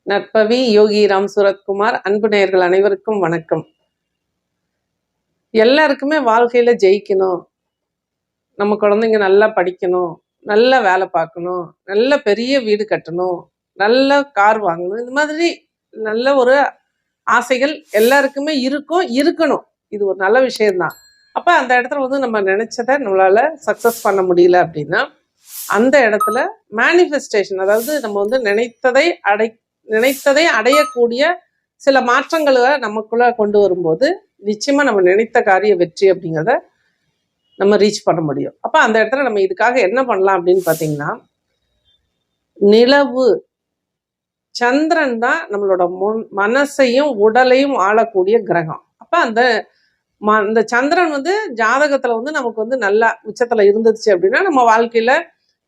நற்பவி யோகி ராம் சூரத்குமார். அன்பு நேயர்கள் அனைவருக்கும் வணக்கம். எல்லாருக்குமே வாழ்க்கையில ஜெயிக்கணும், நம்ம குழந்தைங்க நல்லா படிக்கணும், நல்ல வேலை பார்க்கணும், நல்ல பெரிய வீடு கட்டணும், நல்ல கார் வாங்கணும், இந்த மாதிரி நல்ல ஒரு ஆசைகள் எல்லாருக்குமே இருக்கணும். இது ஒரு நல்ல விஷயம்தான். அப்போ அந்த இடத்துல நம்ம நினைச்சதை நம்மளால சக்சஸ் பண்ண முடியல அப்படின்னா அந்த இடத்துல மேனிஃபெஸ்டேஷன், அதாவது நம்ம நினைத்ததை அடையக்கூடிய சில மாற்றங்களை நமக்குள்ள கொண்டு வரும்போது நிச்சயமா நம்ம நினைத்த காரிய வெற்றி அப்படிங்கிறத நம்ம ரீச் பண்ண முடியும். அப்ப அந்த இடத்துல நம்ம இதுக்காக என்ன பண்ணலாம் அப்படின்னு பாத்தீங்கன்னா, நிலவு சந்திரன் தான் நம்மளோட மனசையும் உடலையும் ஆளக்கூடிய கிரகம். அப்ப அந்த சந்திரன் ஜாதகத்துல நமக்கு நல்லா உச்சத்துல இருந்துச்சு அப்படின்னா நம்ம வாழ்க்கையில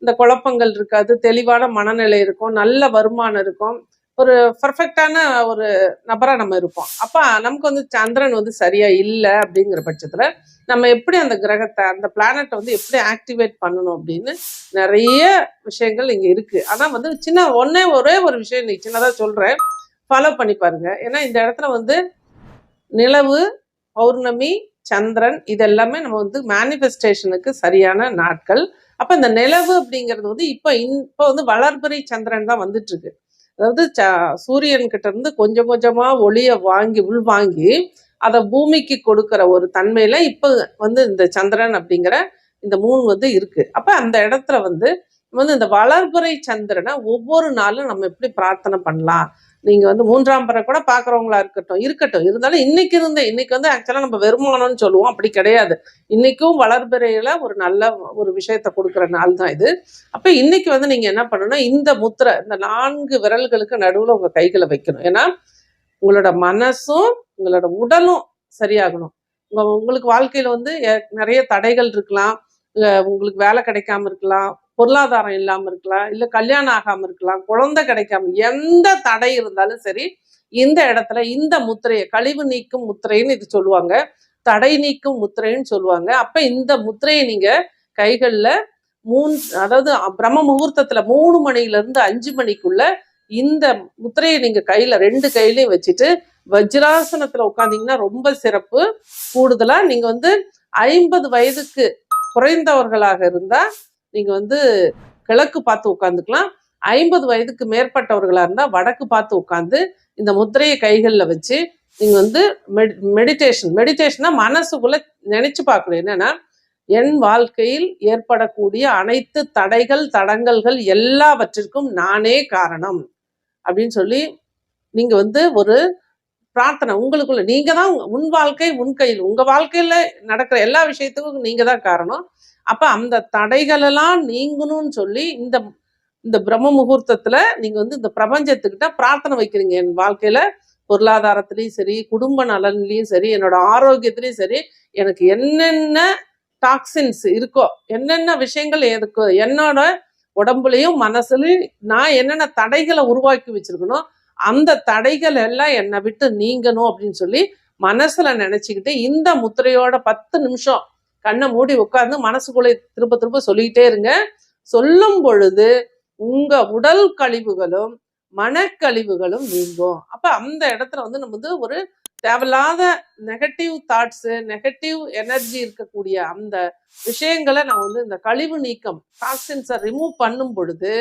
இந்த குழப்பங்கள் இருக்காது, தெளிவான மனநிலை இருக்கும், நல்ல வருமானம் இருக்கும், ஒரு பர்ஃபெக்டான ஒரு நபரா நம்ம இருப்போம். அப்ப நமக்கு சந்திரன் சரியா இல்லை அப்படிங்கிற பட்சத்துல நம்ம எப்படி அந்த கிரகத்தை, அந்த பிளானட்டை எப்படி ஆக்டிவேட் பண்ணணும் அப்படின்னு நிறைய விஷயங்கள் இங்க இருக்கு. ஆனா ஒரே ஒரு விஷயம் இன்னைக்கு சின்னதா சொல்றேன், ஃபாலோ பண்ணி பாருங்க. ஏன்னா இந்த இடத்துல நிலவு, பௌர்ணமி, சந்திரன் இதெல்லாமே நம்ம மேனிஃபெஸ்டேஷனுக்கு சரியான நாட்கள். அப்ப இந்த நிலவு அப்படிங்கிறது இப்போ வளர்பிறை சந்திரன் தான் வந்துட்டு இருக்கு. அதாவது சூரியன் கிட்ட இருந்து கொஞ்சம் கொஞ்சமா ஒளிய உள்வாங்கி அதை பூமிக்கு கொடுக்கிற ஒரு தன்மையில இப்ப இந்த சந்திரன் அப்படிங்கிற இந்த மூன் இருக்கு. அப்ப அந்த இடத்துல இந்த வளர்பிறை சந்திரனை ஒவ்வொரு நாளும் நம்ம எப்படி பிரார்த்தனை பண்ணலாம். நீங்க மூன்றாம் பிறை கூட பாக்குறவங்களா இருக்கட்டும் இருந்தாலும் இன்னைக்கு ஆக்சுவலா நம்ம வருமானம்னு சொல்லுவோம், அப்படி கிடையாது. இன்னைக்கும் வளர்பிறையில ஒரு நல்ல ஒரு விஷயத்த கொடுக்குற நாள் தான் இது. அப்ப இன்னைக்கு நீங்க என்ன பண்ணணும்னா, இந்த முத்திரை, இந்த 4 விரல்களுக்கு நடுவுல உங்க கைகளை வைக்கணும். ஏன்னா உங்களோட மனசும் உங்களோட உடலும் சரியாகணும். உங்களுக்கு வாழ்க்கையில நிறைய தடைகள் இருக்கலாம், உங்களுக்கு வேலை கிடைக்காம இருக்கலாம், பொருளாதாரம் இல்லாம இருக்கலாம், இல்ல கல்யாணம் ஆகாம இருக்கலாம், குழந்தை கிடைக்காம, எந்த தடை இருந்தாலும் சரி இந்த இடத்துல இந்த முத்திரையை, கழிவு நீக்கும் முத்திரைன்னு இது சொல்லுவாங்க, தடை நீக்கும் முத்திரைன்னு சொல்லுவாங்க. அப்ப இந்த முத்திரையை நீங்க கைகள்ல அதாவது பிரம்ம முகூர்த்தத்துல 3 மணில இருந்து 5 மணிக்குள்ள இந்த முத்திரையை நீங்க கையில 2 கையிலையும் வச்சுட்டு வஜ்ராசனத்துல உட்காந்தீங்கன்னா ரொம்ப சிறப்பு. கூடுதலா நீங்க 50 வயதுக்கு குறைந்தவர்களாக இருந்தா நீங்க கிழக்கு பார்த்து உட்காந்துக்கலாம். 50 வயதுக்கு மேற்பட்டவர்களா இருந்தா வடக்கு பார்த்து உட்காந்து இந்த முத்திரையை கைகள்ல வச்சு நீங்க மெடிடேஷனா மனசுக்குள்ள நினைச்சு பார்க்கணும். என்னன்னா, என் வாழ்க்கையில் ஏற்படக்கூடிய அனைத்து தடைகள், தடங்கல்கள் எல்லாவற்றிற்கும் நானே காரணம் அப்படின்னு சொல்லி நீங்க ஒரு பிரார்த்தனை உங்களுக்குள்ள, நீங்க தான், உன் வாழ்க்கை உன் கையில், உங்க வாழ்க்கையில நடக்கிற எல்லா விஷயத்துக்கும் நீங்க தான் காரணம். அப்ப அந்த தடைகள் எல்லாம் நீங்கணும்னு சொல்லி இந்த பிரம்ம முகூர்த்தத்துல நீங்க இந்த பிரபஞ்சத்துக்கிட்ட பிரார்த்தனை வைக்கிறீங்க. என் வாழ்க்கையில பொருளாதாரத்திலையும் சரி, குடும்ப நலன்லையும் சரி, என்னோட ஆரோக்கியத்திலையும் சரி, எனக்கு என்னென்ன டாக்ஸின்ஸ் இருக்கோ, என்னென்ன விஷயங்கள் எதுக்கோ, என்னோட உடம்புலையும் மனசுலையும் நான் என்னென்ன தடைகளை உருவாக்கி வச்சிருக்கணும், அந்த தடைகள் எல்லாம் என்னை விட்டு நீங்கணும் அப்படின்னு சொல்லி மனசுல நினைச்சுக்கிட்டு இந்த முத்திரையோட 10 நிமிஷம் கண்ணை மூடி உட்கார்ந்து மனசுக்குள்ளே திரும்ப திரும்ப சொல்லிக்கிட்டே இருங்க. சொல்லும் பொழுது உங்க உடல் கழிவுகளும் மனக்கழிவுகளும் நீங்கும். அப்ப அந்த இடத்துல நம்ம ஒரு தேவையில்லாத நெகட்டிவ் தாட்ஸ், நெகட்டிவ் எனர்ஜி இருக்கக்கூடிய அந்த விஷயங்களை நம்ம இந்த கழிவு நீக்கம், டாக்ஸின்ஸை ரிமூவ் பண்ணும் பொழுது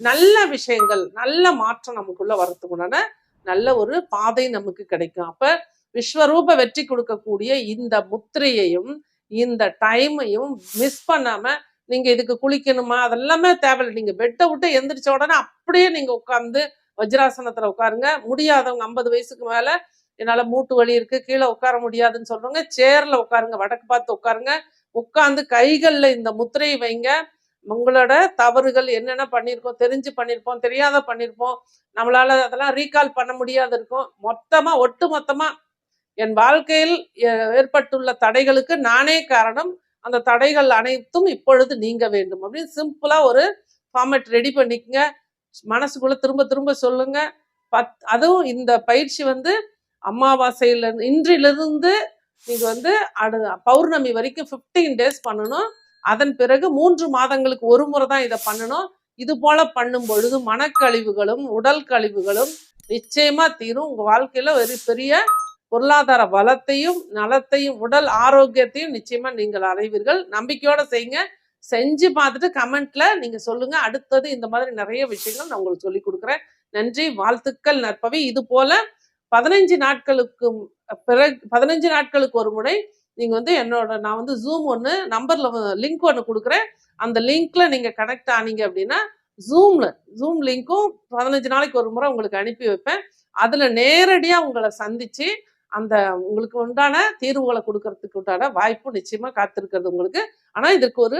நல்ல விஷயங்கள், நல்ல மாற்றம் நமக்குள்ள வரத்துக்குண்டான நல்ல ஒரு பாதை நமக்கு கிடைக்கும். அப்ப விஸ்வரூப வெற்றி கொடுக்கக்கூடிய இந்த முத்திரையையும் இந்த டைமையும் மிஸ் பண்ணாம, நீங்க இதுக்கு குளிக்கணுமா அதெல்லாமே தேவையில்லை. நீங்க பெட்டை விட்டு எந்திரிச்ச உடனே அப்படியே நீங்க உட்கார்ந்து வஜ்ராசனத்துல உட்காருங்க. முடியாதவங்க 50 வயசுக்கு மேல என்னால மூட்டு வலி இருக்கு, கீழே உட்கார முடியாதுன்னு சொல்றவங்க சேர்ல உட்காருங்க, வடக்கு பார்த்து உட்காருங்க. உட்கார்ந்து கைகள்ல இந்த முத்திரையை வைங்க. உங்களோட தவறுகள் என்னென்ன பண்ணியிருக்கோம், தெரிஞ்சு பண்ணியிருப்போம், தெரியாத பண்ணியிருப்போம், நம்மளால அதெல்லாம் ரீகால் பண்ண முடியாது இருக்கும். ஒட்டு மொத்தமா என் வாழ்க்கையில் ஏற்பட்டுள்ள தடைகளுக்கு நானே காரணம், அந்த தடைகள் அனைத்தும் இப்பொழுது நீங்க வேண்டும் அப்படின்னு சிம்பிளா ஒரு ஃபார்மேட் ரெடி பண்ணிக்கங்க. மனசுக்குள்ள திரும்ப திரும்ப சொல்லுங்க. அதுவும் இந்த பயிற்சி அமாவாசையில இன்றிலிருந்து நீங்க பௌர்ணமி வரைக்கும் 15 டேஸ் பண்ணணும். அதன் பிறகு 3 மாதங்களுக்கு ஒரு முறை தான் இதை பண்ணணும். இது போல பண்ணும் பொழுது மனக்கழிவுகளும் உடல் கழிவுகளும் நிச்சயமா தீரும். உங்க வாழ்க்கையில ஒரு பெரிய பொருளாதார வளத்தையும் நலத்தையும் உடல் ஆரோக்கியத்தையும் நிச்சயமா நீங்கள் அடைவீர்கள். நம்பிக்கையோட செய்யுங்க. செஞ்சு பார்த்துட்டு கமெண்ட்ல நீங்க சொல்லுங்க. அடுத்தது இந்த மாதிரி நிறைய விஷயங்கள் நான் உங்களுக்கு சொல்லி கொடுக்குறேன். நன்றி, வாழ்த்துக்கள் நற்பவி. இது போல 15 நாட்களுக்கு பிறகு 15 நாட்களுக்கு ஒரு முறை நீங்க வந்து நான் வந்து ஜூம் ஒன்று நம்பர்ல லிங்க் ஒன்று கொடுக்குறேன். அந்த லிங்க்ல நீங்க கனெக்ட் ஆனீங்க அப்படின்னா ஜூம் லிங்க்கும் 15 நாளைக்கு ஒரு முறை உங்களுக்கு அனுப்பி வைப்பேன். அதுல நேரடியா உங்களை சந்திச்சு அந்த உங்களுக்கு உண்டான தீர்வுகளை கொடுக்கறதுக்கு உண்டான வாய்ப்பு நிச்சயமா காத்திருக்கிறது உங்களுக்கு. ஆனா இதற்கு ஒரு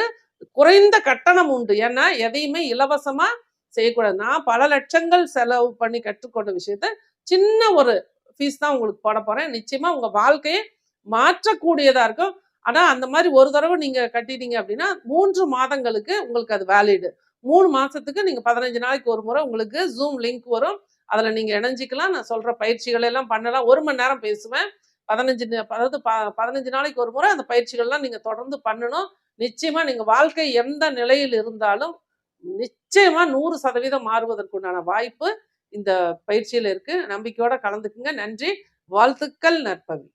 குறைந்த கட்டணம் உண்டு. ஏன்னா எதையுமே இலவசமா செய்யக்கூடாது. நான் பல லட்சங்கள் செலவு பண்ணி கற்றுக்கொண்ட விஷயத்த சின்ன ஒரு ஃபீஸ் தான் உங்களுக்கு போட போறேன். நிச்சயமா உங்க வாழ்க்கையை மாற்றக்கூடியதா இருக்கும். ஆனா அந்த மாதிரி ஒரு தடவை நீங்க கட்டிட்டீங்க அப்படின்னா 3 மாதங்களுக்கு உங்களுக்கு அது வேலிடு. 3 மாசத்துக்கு நீங்க 15 நாளைக்கு ஒரு முறை உங்களுக்கு ஜூம் லிங்க் வரும். அதுல நீங்க இணைஞ்சிக்கலாம். நான் சொல்ற பயிற்சிகள் எல்லாம் பண்ணலாம். 1 மணி நேரம் பேசுவேன். 15 நாளைக்கு ஒரு முறை அந்த பயிற்சிகள்லாம் நீங்க தொடர்ந்து பண்ணணும். நிச்சயமா நீங்க வாழ்க்கை எந்த நிலையில் இருந்தாலும் நிச்சயமா 100% மாறுவதற்குண்டான வாய்ப்பு இந்த பயிற்சியில இருக்கு. நம்பிக்கையோட கலந்துக்குங்க. நன்றி, வாழ்த்துக்கள் நற்பவி.